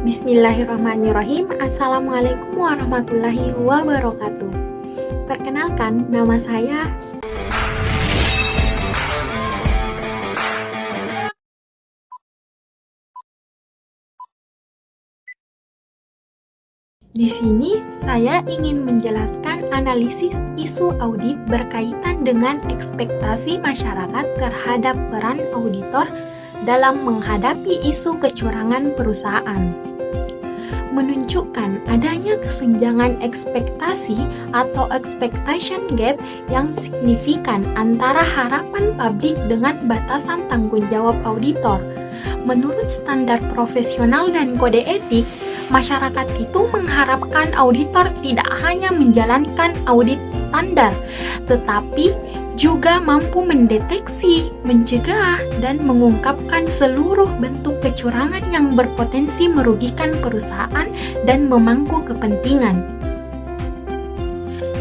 Bismillahirrahmanirrahim. Assalamualaikum warahmatullahi wabarakatuh. Perkenalkan, nama saya Di sini saya ingin menjelaskan analisis isu audit berkaitan dengan ekspektasi masyarakat terhadap peran auditor dalam menghadapi isu kecurangan perusahaan. Menunjukkan adanya kesenjangan ekspektasi atau expectation gap yang signifikan antara harapan publik dengan batasan tanggung jawab auditor. Menurut standar profesional dan kode etik, masyarakat itu mengharapkan auditor tidak hanya menjalankan audit standar, tetapi juga mampu mendeteksi, mencegah, dan mengungkapkan seluruh bentuk kecurangan yang berpotensi merugikan perusahaan dan memangku kepentingan.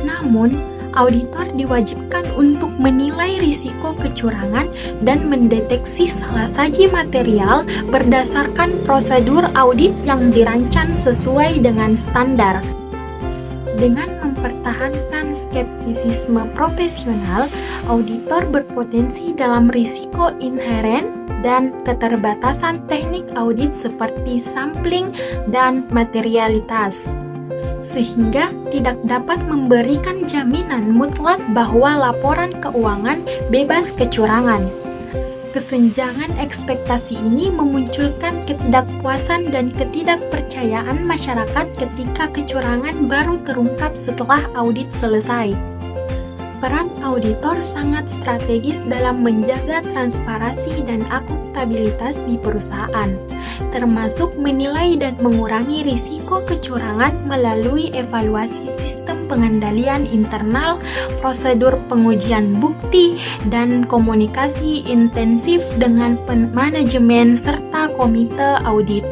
Namun, auditor diwajibkan untuk menilai risiko kecurangan dan mendeteksi salah saji material berdasarkan prosedur audit yang dirancang sesuai dengan standar. Dengan mempertahankan skeptisisme profesional, auditor berpotensi dalam risiko inheren dan keterbatasan teknik audit seperti sampling dan materialitas, sehingga tidak dapat memberikan jaminan mutlak bahwa laporan keuangan bebas kecurangan. Kesenjangan ekspektasi ini memunculkan ketidakpuasan dan ketidakpercayaan masyarakat ketika kecurangan baru terungkap setelah audit selesai. Peran auditor sangat strategis dalam menjaga transparansi dan akuntabilitas di perusahaan, termasuk menilai dan mengurangi risiko kecurangan melalui evaluasi sistem pengendalian internal, prosedur pengujian bukti, dan komunikasi intensif dengan manajemen serta komite audit,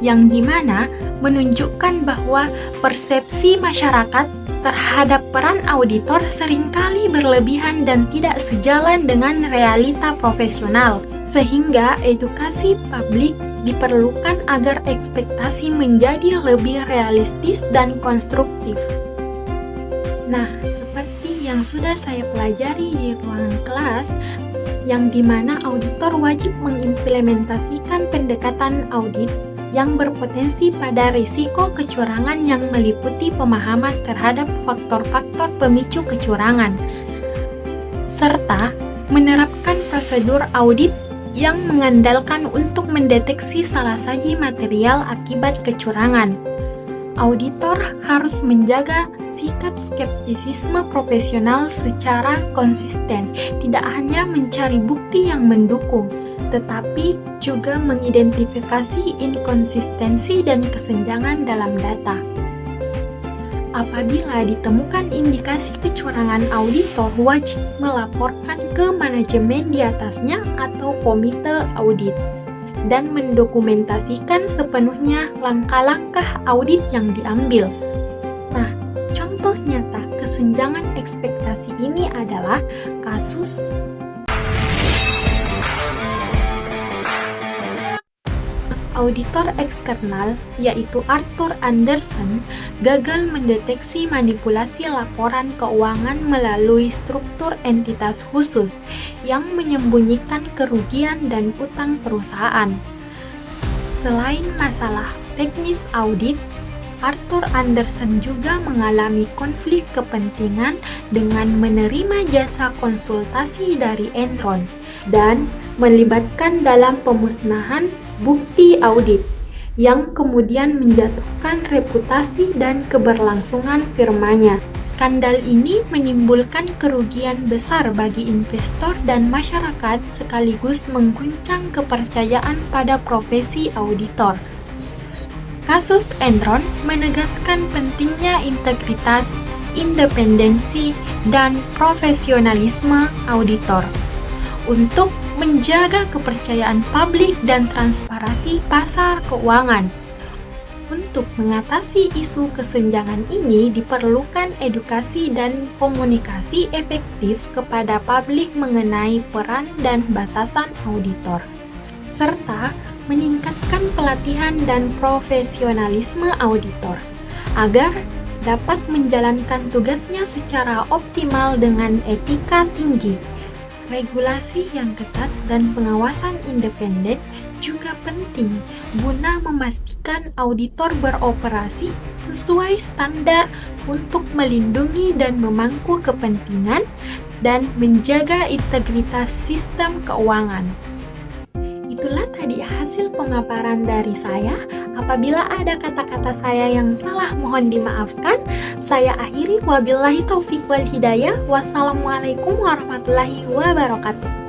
yang dimana menunjukkan bahwa persepsi masyarakat terhadap peran auditor seringkali berlebihan dan tidak sejalan dengan realita profesional, sehingga edukasi publik diperlukan agar ekspektasi menjadi lebih realistis dan konstruktif. Nah, seperti yang sudah saya pelajari di ruangan kelas, yang dimana auditor wajib mengimplementasikan pendekatan audit yang berpotensi pada risiko kecurangan yang meliputi pemahaman terhadap faktor-faktor pemicu kecurangan, serta menerapkan prosedur audit yang mengandalkan untuk mendeteksi salah saji material akibat kecurangan. Auditor harus menjaga sikap skeptisisme profesional secara konsisten, tidak hanya mencari bukti yang mendukung, tetapi juga mengidentifikasi inkonsistensi dan kesenjangan dalam data. Apabila ditemukan indikasi kecurangan, auditor wajib melaporkan ke manajemen di atasnya atau komite audit dan mendokumentasikan sepenuhnya langkah-langkah audit yang diambil. Nah, contoh nyata kesenjangan ekspektasi ini adalah kasus auditor eksternal, yaitu Arthur Andersen, gagal mendeteksi manipulasi laporan keuangan melalui struktur entitas khusus yang menyembunyikan kerugian dan utang perusahaan. Selain masalah teknis audit, Arthur Andersen juga mengalami konflik kepentingan dengan menerima jasa konsultasi dari Enron dan melibatkan dalam pemusnahan bukti audit yang kemudian menjatuhkan reputasi dan keberlangsungan firmanya. Skandal ini menimbulkan kerugian besar bagi investor dan masyarakat sekaligus mengguncang kepercayaan pada profesi auditor. Kasus Enron menegaskan pentingnya integritas, independensi, dan profesionalisme auditor untuk menjaga kepercayaan publik dan transparansi pasar keuangan. Untuk mengatasi isu kesenjangan ini diperlukan edukasi dan komunikasi efektif kepada publik mengenai peran dan batasan auditor, serta meningkatkan pelatihan dan profesionalisme auditor agar dapat menjalankan tugasnya secara optimal dengan etika tinggi. Regulasi yang ketat dan pengawasan independen juga penting guna memastikan auditor beroperasi sesuai standar untuk melindungi dan memangku kepentingan dan menjaga integritas sistem keuangan. Itulah tadi hasil pemaparan dari saya. Apabila ada kata-kata saya yang salah, mohon dimaafkan. Saya akhiri, wabillahi taufik wal hidayah. Wassalamualaikum warahmatullahi wabarakatuh.